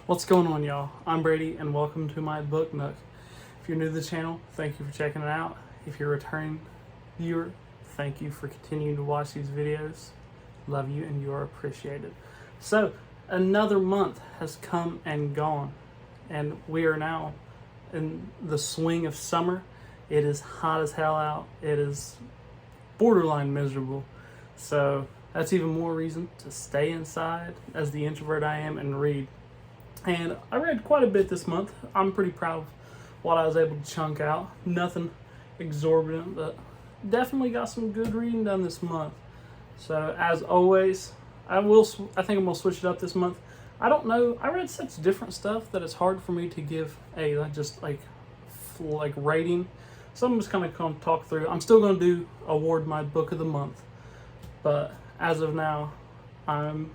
What's going on, y'all? I'm Brady, and welcome to my Book Nook. If you're new to the channel, thank you for checking it out. If you're a returning viewer, thank you for continuing to watch these videos. Love you, and you are appreciated. So, another month has come and gone, and we are now in the swing of summer. It is hot as hell out. It is borderline miserable. So, that's even more reason to stay inside as the introvert I am and read. And I read quite a bit this month. I'm pretty proud of what I was able to chunk out. Nothing exorbitant, but definitely got some good reading done this month. So as always, I think I'm gonna switch it up this month. I don't know. I read such different stuff that it's hard for me to give a just like rating. So I'm just kind of gonna talk through. I'm still gonna award my book of the month, but as of now, I'm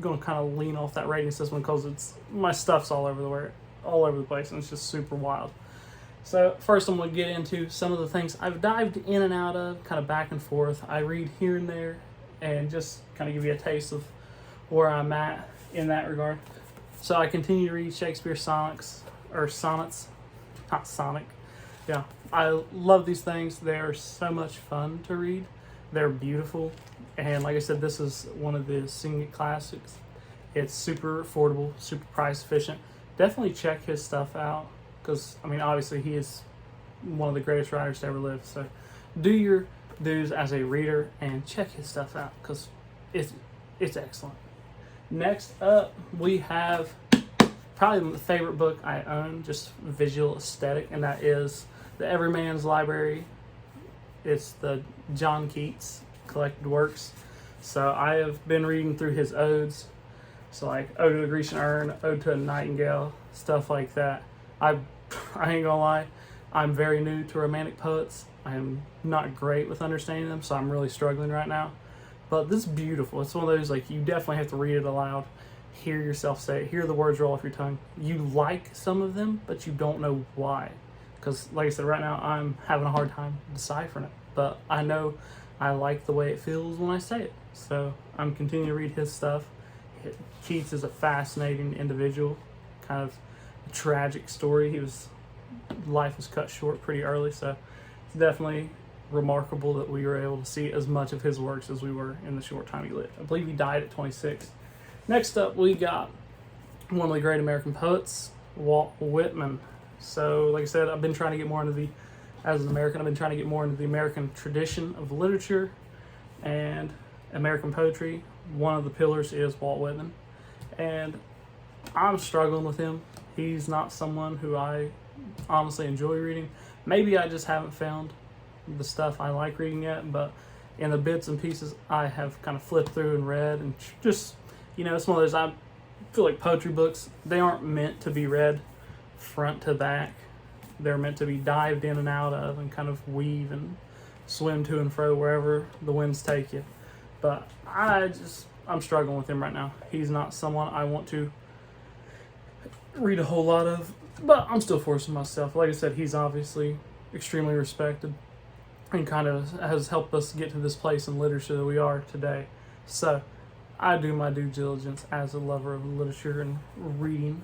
going to kind of lean off that rating system because my stuff's all over the place, and it's just super wild. So first, I'm going to get into some of the things I've dived in and out of, kind of back and forth. I read here and there, and just kind of give you a taste of where I'm at in that regard. So I continue to read Shakespeare sonnets, not Sonic. Yeah, I love these things. They're so much fun to read. They're beautiful. And like I said, this is one of the Sing It classics. It's super affordable, super price efficient. Definitely check his stuff out because, I mean, obviously he is one of the greatest writers to ever live. So do your dues as a reader and check his stuff out because it's excellent. Next up, we have probably the favorite book I own, just visual aesthetic, and that is The Everyman's Library. It's the John Keats collected works. So I have been reading through his odes. So like Ode to the Grecian Urn, Ode to a Nightingale, stuff like that. I ain't gonna lie, I'm very new to Romantic poets. I am not great with understanding them, so I'm really struggling right now. But this is beautiful. It's one of those, like, you definitely have to read it aloud, hear yourself say it, hear the words roll off your tongue. You like some of them, but you don't know why. Because like I said, right now I'm having a hard time deciphering it. But I know I like the way it feels when I say it. So I'm continuing to read his stuff. Keats is a fascinating individual, kind of a tragic story. Life was cut short pretty early, so it's definitely remarkable that we were able to see as much of his works as we were in the short time he lived. I believe he died at 26. Next up, we got one of the great American poets, Walt Whitman. So, like I said, I've been trying to get more into as an American, I've been trying to get more into the American tradition of literature and American poetry. One of the pillars is Walt Whitman, and I'm struggling with him. He's not someone who I honestly enjoy reading. Maybe I just haven't found the stuff I like reading yet, but in the bits and pieces I have kind of flipped through and read, and just, it's one of those, I feel like poetry books, they aren't meant to be read front to back. They're meant to be dived in and out of and kind of weave and swim to and fro wherever the winds take you. But I'm struggling with him right now. He's not someone I want to read a whole lot of, but I'm still forcing myself. Like I said, he's obviously extremely respected and kind of has helped us get to this place in literature that we are today. So I do my due diligence as a lover of literature and reading.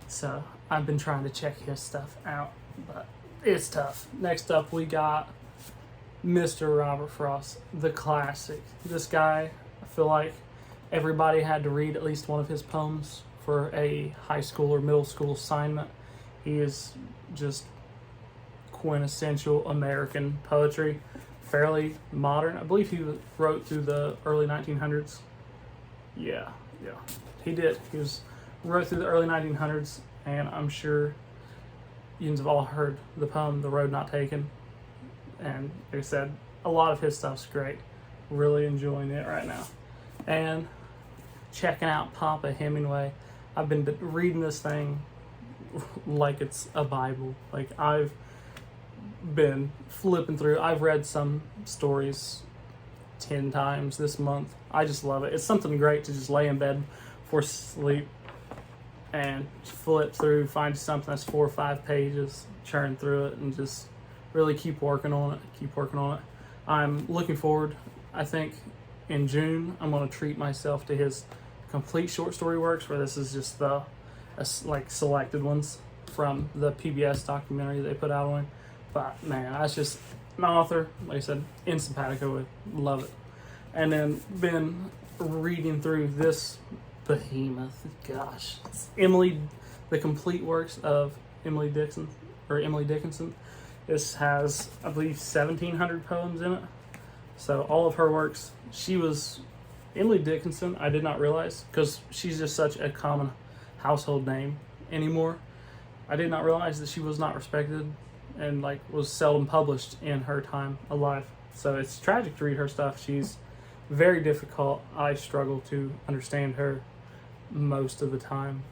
So I've been trying to check his stuff out, but it's tough. Next up, we got Mr. Robert Frost, the classic. This guy, I feel like everybody had to read at least one of his poems for a high school or middle school assignment. He is just quintessential American poetry, fairly modern. I believe he wrote through the early 1900s. Yeah, he did. Wrote through the early 1900s, and I'm sure you have all heard the poem The Road Not Taken. And like I said, a lot of his stuff's great. Really enjoying it right now. And checking out Papa Hemingway. I've been reading this thing like it's a Bible. Like, I've been flipping through. I've read some stories 10 times this month. I just love it. It's something great to just lay in bed for sleep and flip through, find something that's 4 or 5 pages, churn through it, and just really keep working on it. I'm looking forward. I think in June I'm going to treat myself to his complete short story works, where this is just the like selected ones from the PBS documentary they put out on it. But man, that's just an author, like I said, in simpatico with, love it. And then been reading through this behemoth. Gosh, it's the complete works of Emily Dickinson. This has, I believe, 1,700 poems in it. So all of her works. Emily Dickinson, I did not realize, because she's just such a common household name anymore. I did not realize that she was not respected and like was seldom published in her time alive. So it's tragic to read her stuff. She's very difficult. I struggle to understand her most of the time.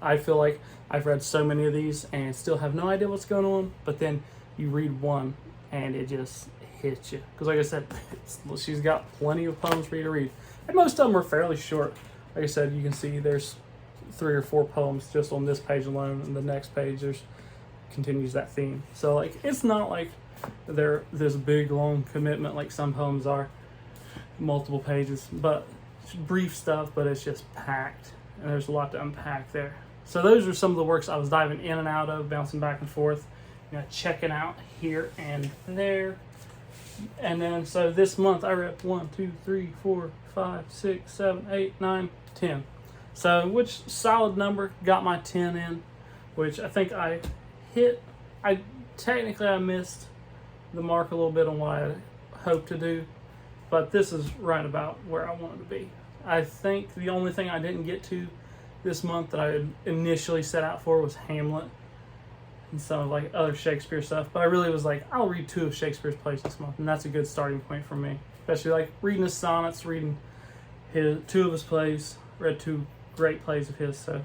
I feel like I've read so many of these and still have no idea what's going on, but then you read one and it just hits you. Because like I said, she's got plenty of poems for you to read. And most of them are fairly short. Like I said, you can see there's 3 or 4 poems just on this page alone, and the next page continues that theme. So like it's not like they're this big long commitment like some poems are, multiple pages, but it's brief stuff, but it's just packed, and there's a lot to unpack there. So those are some of the works I was diving in and out of, bouncing back and forth, checking out here and there. And then so this month I read 1, 2, 3, 4, 5, 6, 7, 8, 9, 10. So which solid number, got my 10 in, which I think I hit. I missed the mark a little bit on what I hoped to do, but this is right about where I wanted to be. I think the only thing I didn't get to this month that I had initially set out for was Hamlet and some like other Shakespeare stuff, but I really was like, I'll read 2 of Shakespeare's plays this month, and that's a good starting point for me. Especially like reading his sonnets, reading 2 of his plays, read 2 great plays of his. So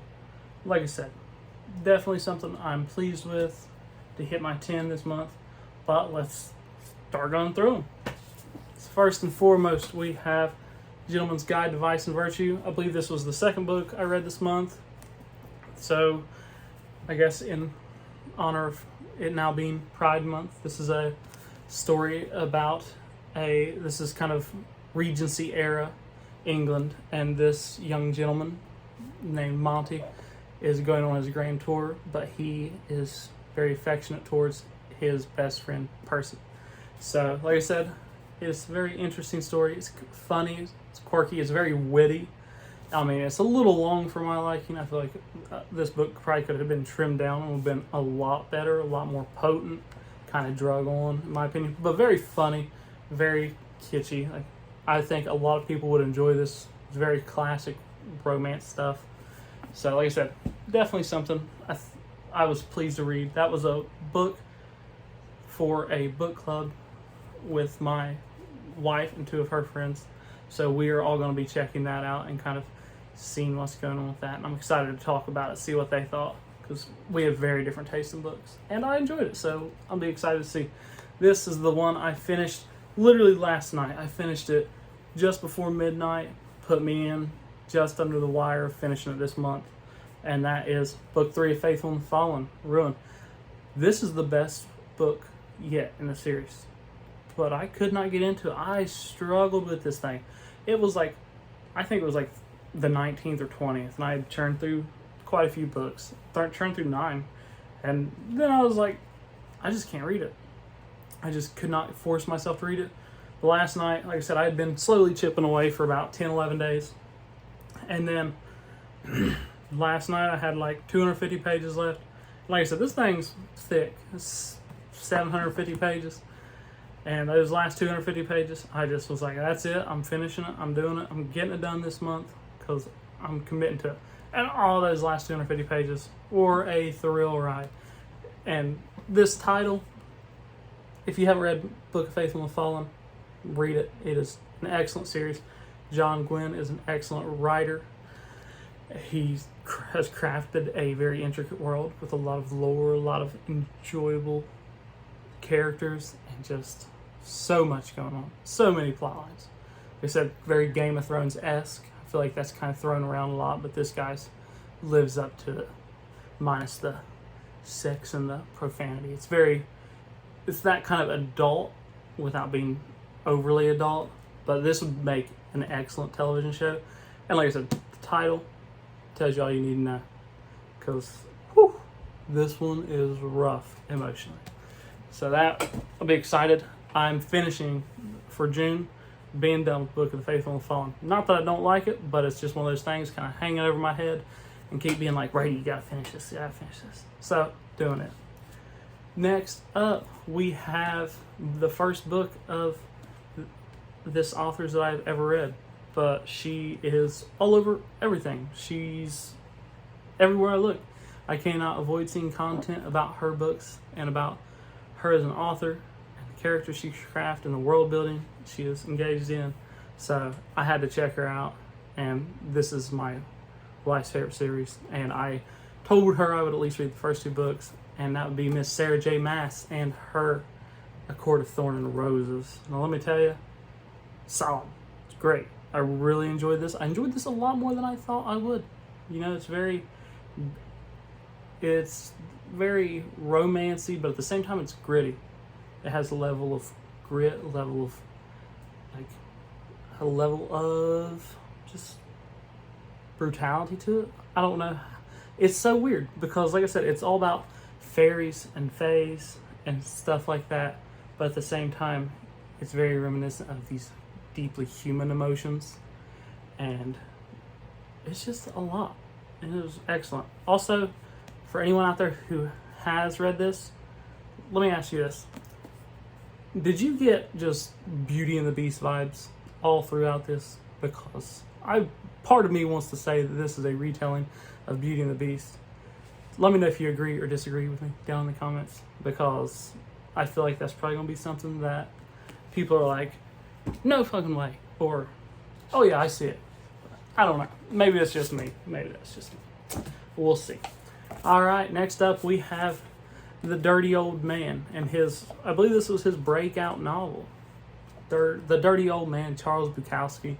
like I said, definitely something I'm pleased with to hit my 10 this month, but let's start going through them. So first and foremost, we have Gentleman's Guide to Vice and Virtue. I believe this was the second book I read this month. So I guess in honor of it now being Pride Month, this is a story about this is kind of Regency era England, and this young gentleman named Monty is going on his grand tour, but he is very affectionate towards his best friend Percy. So like I said, it's a very interesting story. It's funny, it's quirky, it's very witty. I mean, it's a little long for my liking. I feel like this book probably could have been trimmed down and would have been a lot better, a lot more potent, kind of drug on, in my opinion. But very funny, very kitschy. Like, I think a lot of people would enjoy this. It's very classic romance stuff. So, like I said, definitely something I was pleased to read. That was a book for a book club with my wife and 2 of her friends. So we are all going to be checking that out and kind of seeing what's going on with that. And I'm excited to talk about it, see what they thought, because we have very different tastes in books. And I enjoyed it, so I'll be excited to see. This is the one I finished literally last night. I finished it just before midnight, put me in just under the wire of finishing it this month. And that is Book 3 of Faithful and Fallen, Ruin. This is the best book yet in the series, but I could not get into it. I struggled with this thing. It was like, I think it was like the 19th or 20th, and I had churned through quite a few books, churned through 9, and then I was like, I just can't read it. I just could not force myself to read it. But last night, like I said, I had been slowly chipping away for about 10, 11 days, and then last night I had like 250 pages left. Like I said, this thing's thick. It's 750 pages. And those last 250 pages, I just was like, that's it. I'm finishing it. I'm doing it. I'm getting it done this month because I'm committing to it. And all those last 250 pages were a thrill ride. And this title, if you haven't read Book of Faithful and Fallen, read it. It is an excellent series. John Gwynne is an excellent writer. He has crafted a very intricate world with a lot of lore, a lot of enjoyable characters, and just so much going on. So many plot lines. Like I said, very Game of Thrones-esque. I feel like that's kind of thrown around a lot, but this guy's lives up to it, minus the sex and the profanity. It's that kind of adult without being overly adult, but this would make an excellent television show. And like I said, the title tells you all you need to know. because this one is rough emotionally. So that, I'll be excited. I'm finishing for June, being done with Book of the Faithful and the Fallen. Not that I don't like it, but it's just one of those things kind of hanging over my head and keep being like, Brady, you gotta finish this, you gotta finish this. So, doing it. Next up, we have the first book of this author's that I've ever read, but she is all over everything. She's everywhere I look. I cannot avoid seeing content about her books and about her as an author and the characters she crafts and the world building she is engaged in. So I had to check her out, and this is my wife's favorite series. And I told her I would at least read the first 2 books, and that would be Miss Sarah J. Maas and her A Court of Thorn and Roses. Now let me tell you, solid. It's great. I really enjoyed this. I enjoyed this a lot more than I thought I would. You know, it's very romancy, but at the same time it's gritty. It has a level of grit, a level of just brutality to it. I don't know. It's so weird because, like I said, it's all about fairies and fays and stuff like that, but at the same time it's very reminiscent of these deeply human emotions, and it's just a lot, and it was excellent. Also, for anyone out there who has read this, let me ask you this. Did you get just Beauty and the Beast vibes all throughout this? Because part of me wants to say that this is a retelling of Beauty and the Beast. Let me know if you agree or disagree with me down in the comments, because I feel like that's probably going to be something that people are like, no fucking way, or, oh yeah, I see it. I don't know. Maybe that's just me. We'll see. All right, next up we have The Dirty Old Man, and I believe this was his breakout novel. The Dirty Old Man, Charles Bukowski,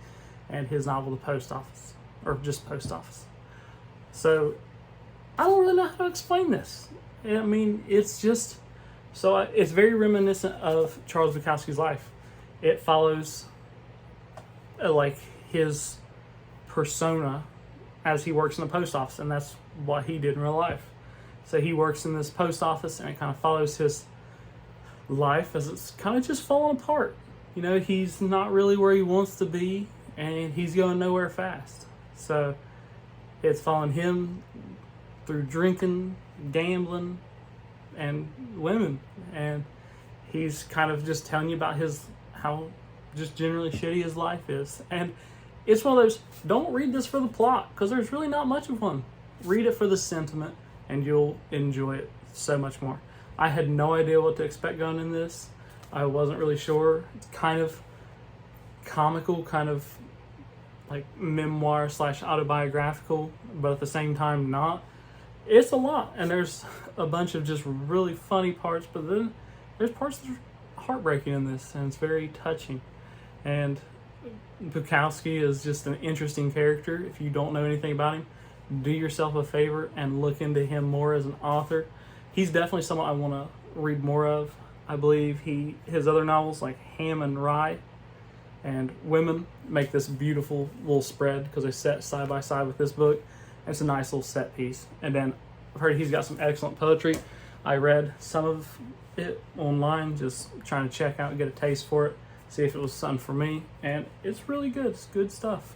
and his novel, The Post Office, or just Post Office. So, I don't really know how to explain this. I mean, it's very reminiscent of Charles Bukowski's life. It follows like his persona as he works in the post office, and that's what he did in real life. So he works in this post office, and it kind of follows his life as it's kind of just falling apart. You know, he's not really where he wants to be, and he's going nowhere fast. So it's following him through drinking, gambling, and women, and he's kind of just telling you about how just generally shitty his life is. And it's one of those, don't read this for the plot, because there's really not much of one. Read it for the sentiment, and you'll enjoy it so much more. I had no idea what to expect going in this. I wasn't really sure. It's kind of comical, kind of like memoir / autobiographical, but at the same time not. It's a lot, and there's a bunch of just really funny parts, but then there's parts that are heartbreaking in this, and it's very touching. And Bukowski is just an interesting character. If you don't know anything about him, do yourself a favor and look into him more as an author. He's definitely someone I want to read more of. I believe his other novels like Ham and Rye and Women make this beautiful little spread because they set side by side with this book. It's a nice little set piece. And then I've heard he's got some excellent poetry. I read some of it online, just trying to check out and get a taste for it, see if it was something for me, and it's really good. It's good stuff.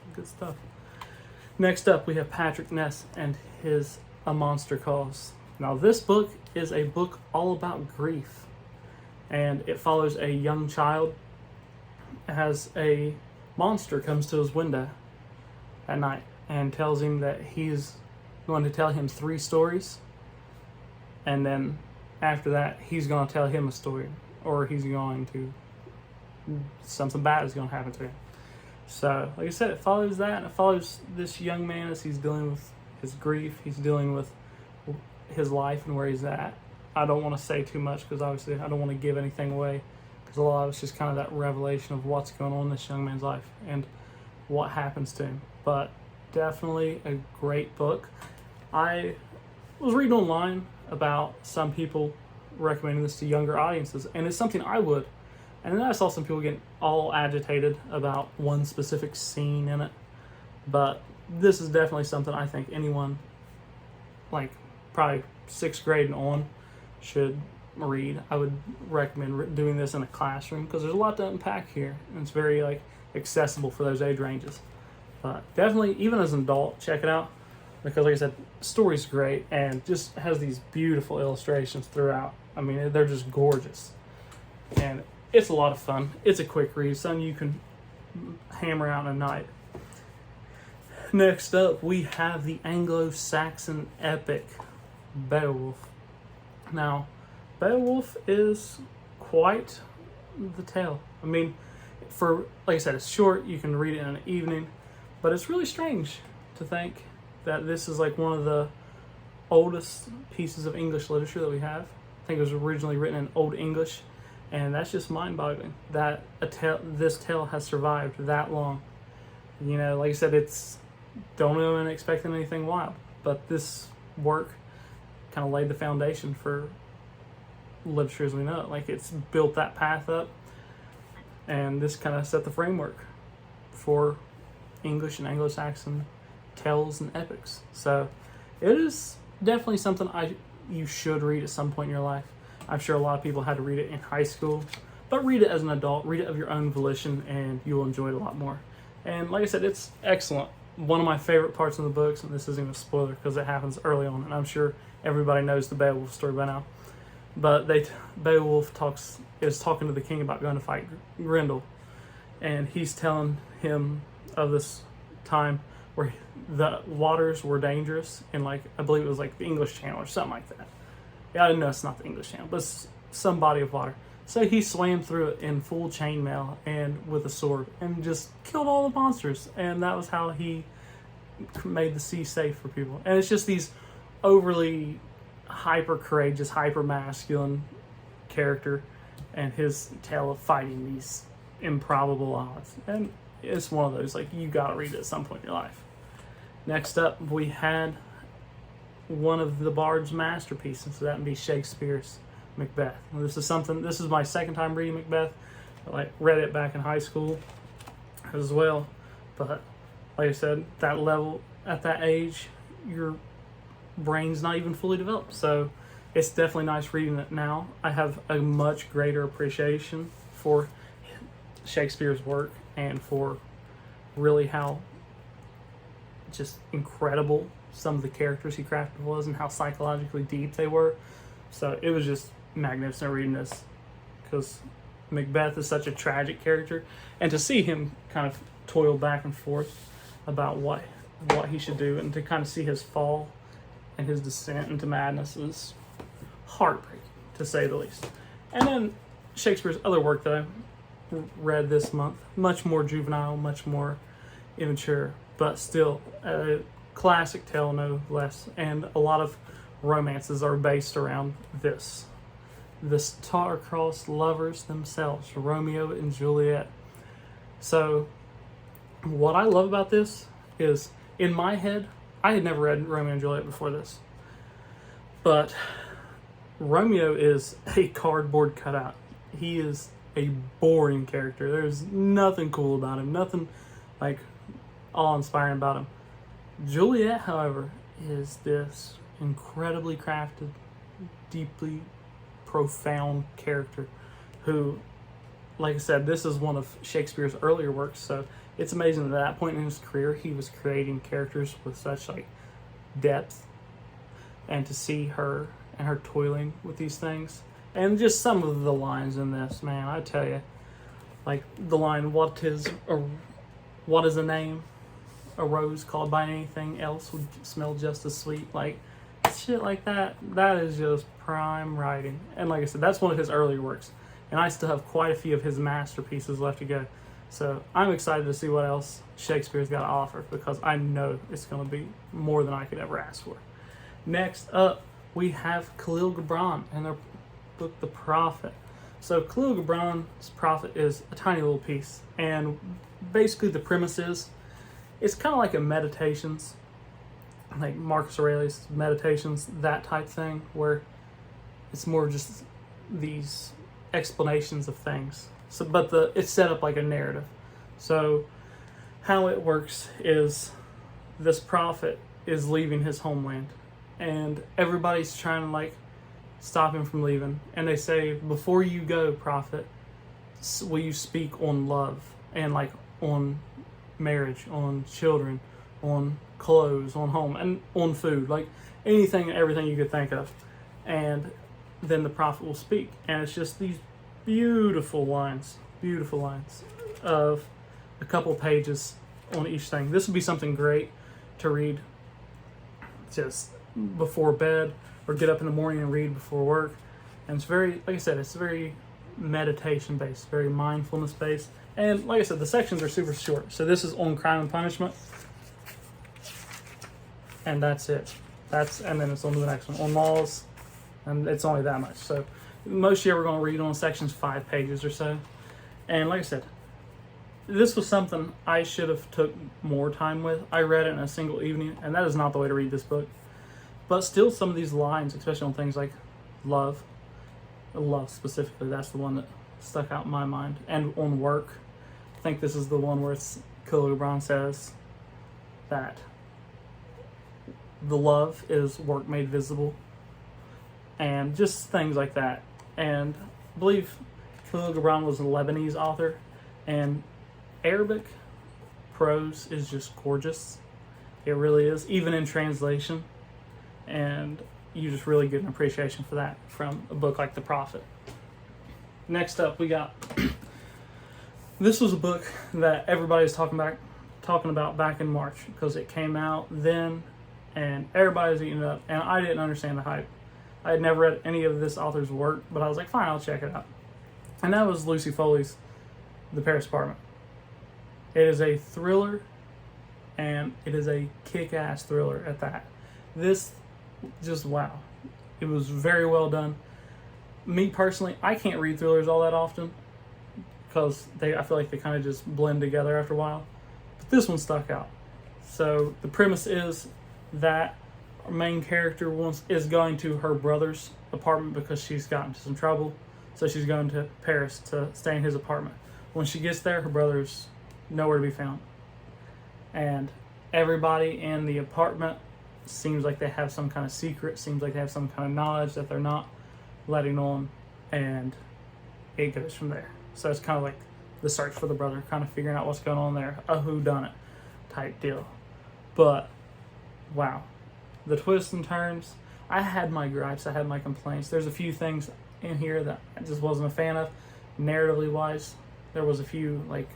Next up, we have Patrick Ness and his A Monster Calls. Now, this book is a book all about grief, and it follows a young child as a monster comes to his window at night and tells him that he's going to tell him 3 stories, and then after that, he's going to tell him a story, or something bad is going to happen to him. So, like I said, it follows that, and it follows this young man as he's dealing with his grief. He's dealing with his life and where he's at. I don't want to say too much because obviously I don't want to give anything away, because a lot of it's just kind of that revelation of what's going on in this young man's life and what happens to him. But definitely a great book. I was reading online about some people recommending this to younger audiences, and it's something I would. And then I saw some people getting all agitated about one specific scene in it. But this is definitely something I think anyone like probably 6th grade and on should read. I would recommend doing this in a classroom because there's a lot to unpack here, and it's very like accessible for those age ranges. But definitely, even as an adult, check it out because, like I said, the story's great and just has these beautiful illustrations throughout. I mean, they're just gorgeous, and it's a lot of fun. It's a quick read, something you can hammer out in a night. Next up, we have the Anglo-Saxon epic Beowulf. Now, Beowulf is quite the tale. I mean, like I said, it's short. You can read it in an evening, but it's really strange to think that this is like one of the oldest pieces of English literature that we have. I think it was originally written in Old English, and that's just mind-boggling that this tale has survived that long. You know, like I said, don't even expecting anything wild, but this work kind of laid the foundation for literature as we know it. Like, it's built that path up, and this kind of set the framework for English and Anglo-Saxon tales and epics. So it is definitely something you should read at some point in your life. I'm sure a lot of people had to read it in high school, but read it as an adult, read it of your own volition, and you'll enjoy it a lot more. And like I said, it's excellent. One of my favorite parts of the books, and this isn't even a spoiler because it happens early on, and I'm sure everybody knows the Beowulf story by now. But Beowulf is talking to the king about going to fight Grendel, and he's telling him of this time where the waters were dangerous, and like I believe it was like the English Channel or something like that. Yeah, I know it's not the English Channel, but it's some body of water. So he swam through it in full chainmail and with a sword and just killed all the monsters. And that was how he made the sea safe for people. And it's just these overly hyper courageous, hyper masculine character and his tale of fighting these improbable odds. And it's one of those, like, you gotta read it at some point in your life. Next up, we had one of the Bard's masterpieces, so that would be Shakespeare's Macbeth. This is my second time reading Macbeth. I read it back in high school as well, but like I said, that level, at that age, your brain's not even fully developed, so it's definitely nice reading it now. I have a much greater appreciation for Shakespeare's work and for really how just incredible some of the characters he crafted was and how psychologically deep they were. So it was just magnificent reading this because Macbeth is such a tragic character, and to see him kind of toil back and forth about what he should do, and to kind of see his fall and his descent into madness is heartbreaking, to say the least. And then Shakespeare's other work that I read this month, much more juvenile, much more immature, but still a classic tale no less, and a lot of romances are based around this. The star-crossed lovers themselves, Romeo and Juliet. So what I love about this is, in my head, I had never read Romeo and Juliet before this, but Romeo is a cardboard cutout. He is a boring character. There's nothing cool about him, nothing like awe-inspiring about him. Juliet, however, is this incredibly crafted, deeply profound character who, like I said, this is one of Shakespeare's earlier works, so it's amazing that at that point in his career he was creating characters with such like depth, and to see her and her toiling with these things, and just some of the lines in this, man, I tell you, like the line, what is a name? A rose called by anything else would smell just as sweet. Like, shit like that, that is just prime writing. And like I said, that's one of his earlier works, and I still have quite a few of his masterpieces left to go. So I'm excited to see what else Shakespeare's got to offer, because I know it's going to be more than I could ever ask for. Next up, we have Khalil Gibran and their book, The Prophet. So Khalil Gibran's Prophet is a tiny little piece, and basically the premise is, it's kind of like a meditations, like Marcus Aurelius Meditations, that type thing, where it's more just these explanations of things. So, but it's set up like a narrative. So how it works is, this prophet is leaving his homeland, and everybody's trying to like stop him from leaving. And they say, before you go, prophet, will you speak on love and like on marriage, on children, on clothes, on home, and on food, like anything and everything you could think of. And then the prophet will speak, and it's just these beautiful lines of a couple pages on each thing. This would be something great to read just before bed, or get up in the morning and read before work. And it's very, like I said, it's very meditation based, very mindfulness based. And like I said, the sections are super short. So this is on crime and punishment, and that's it. And then it's on to the next one, on laws, and it's only that much. So most year we're going to read on sections 5 pages or so. And like I said, this was something I should have took more time with. I read it in a single evening, and that is not the way to read this book. But still, some of these lines, especially on things like love specifically, that's the one that stuck out in my mind. And on work, I think this is the one where Khalil Gibran says that the love is work made visible, and just things like that. And I believe Khalil Gibran was a Lebanese author, and Arabic prose is just gorgeous. It really is, even in translation. And you just really get an appreciation for that from a book like The Prophet. Next up, we got this was a book that everybody was talking about back in March, because it came out then and everybody was eating it up, and I didn't understand the hype. I had never read any of this author's work, but I was like, fine, I'll check it out. And that was Lucy Foley's The Paris Apartment. It is a thriller, and it is a kick-ass thriller at that. This, just wow. It was very well done. Me personally, I can't read thrillers all that often, because I feel like they kind of just blend together after a while. But this one stuck out. So the premise is that our main character is going to her brother's apartment because she's gotten into some trouble. So she's going to Paris to stay in his apartment. When she gets there, her brother's nowhere to be found. And everybody in the apartment seems like they have some kind of secret, seems like they have some kind of knowledge that they're not letting on, and it goes from there. So it's kind of like the search for the brother, kind of figuring out what's going on there, a whodunit type deal. But wow, the twists and turns. I had my gripes, I had my complaints. There's a few things in here that I just wasn't a fan of, narratively wise. There was a few like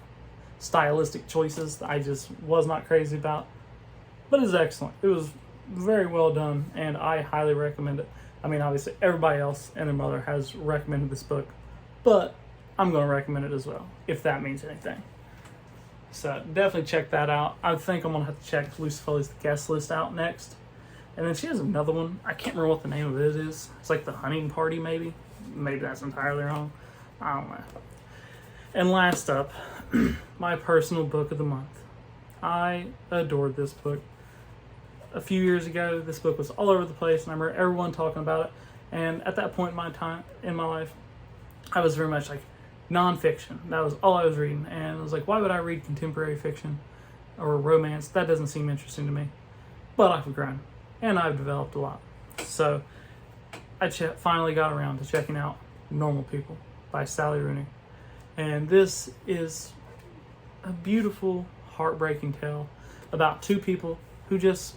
stylistic choices that I just was not crazy about, but it's excellent. It was very well done, and I highly recommend it. I mean, obviously everybody else and their mother has recommended this book, but I'm going to recommend it as well, if that means anything. So definitely check that out. I think I'm going to have to check Lucy Foley's guest list out next. And then she has another one. I can't remember what the name of it is. It's like The Hunting Party, maybe. Maybe that's entirely wrong. I don't know. And last up, my personal book of the month. I adored this book. A few years ago, this book was all over the place, and I remember everyone talking about it. And at that point in my life, I was very much like nonfiction. That was all I was reading. And I was like, why would I read contemporary fiction or romance? That doesn't seem interesting to me. But I've grown, and I've developed a lot. So I finally got around to checking out Normal People by Sally Rooney. And this is a beautiful, heartbreaking tale about two people who just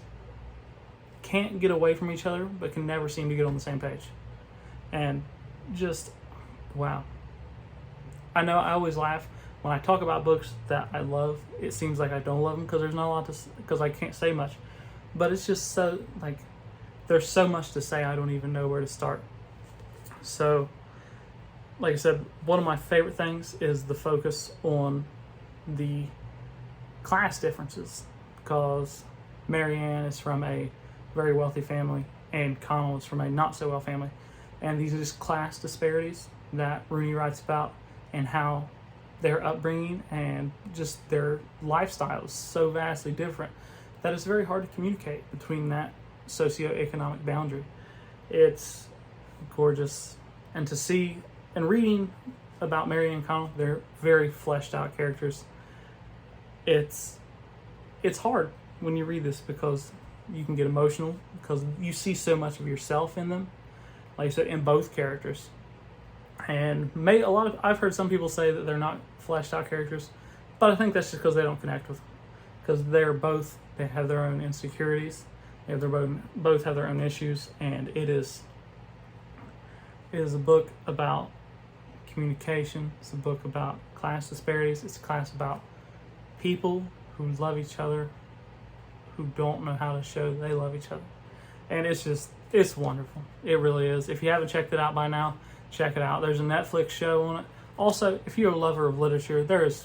can't get away from each other, but can never seem to get on the same page. And just, wow. I know I always laugh when I talk about books that I love. It seems like I don't love them because there's not a lot because I can't say much. But it's just so, like, there's so much to say, I don't even know where to start. So, like I said, one of my favorite things is the focus on the class differences, because Marianne is from a very wealthy family and Connell is from a not so well family, and these are just class disparities that Rooney writes about, and how their upbringing and just their lifestyle is so vastly different that it's very hard to communicate between that socioeconomic boundary. It's gorgeous, and to see and reading about Mary and Connell, they're very fleshed out characters. It's hard when you read this because You can get emotional because you see so much of yourself in them, like I said, in both characters. And I've heard some people say that they're not fleshed out characters, but I think that's just because they don't connect with them. Because they have their own insecurities, they both have their own issues, and it is a book about communication. It's a book about class disparities. It's a class about people who love each other, who don't know how to show they love each other. And it's wonderful. It really is. If you haven't checked it out by now, check it out. There's a Netflix show on it. Also, if you're a lover of literature, there's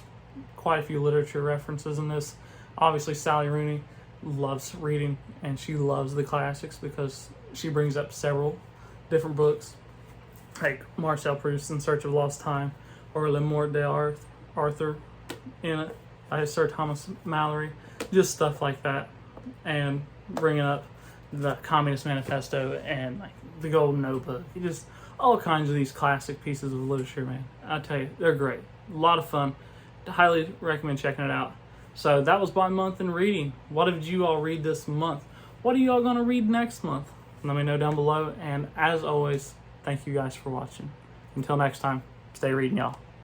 quite a few literature references in this. Obviously, Sally Rooney loves reading, and she loves the classics because she brings up several different books, like Marcel Proust's In Search of Lost Time, or Le Morte d'Arthur in it by Sir Thomas Malory, just stuff like that, and bringing up the Communist Manifesto and like the Golden Notebook, just all kinds of these classic pieces of literature, man. I tell you, they're great. A lot of fun. Highly recommend checking it out. So that was my month in reading. What did you all read this month? What are you all going to read next month? Let me know down below. And as always, thank you guys for watching. Until next time, stay reading, y'all.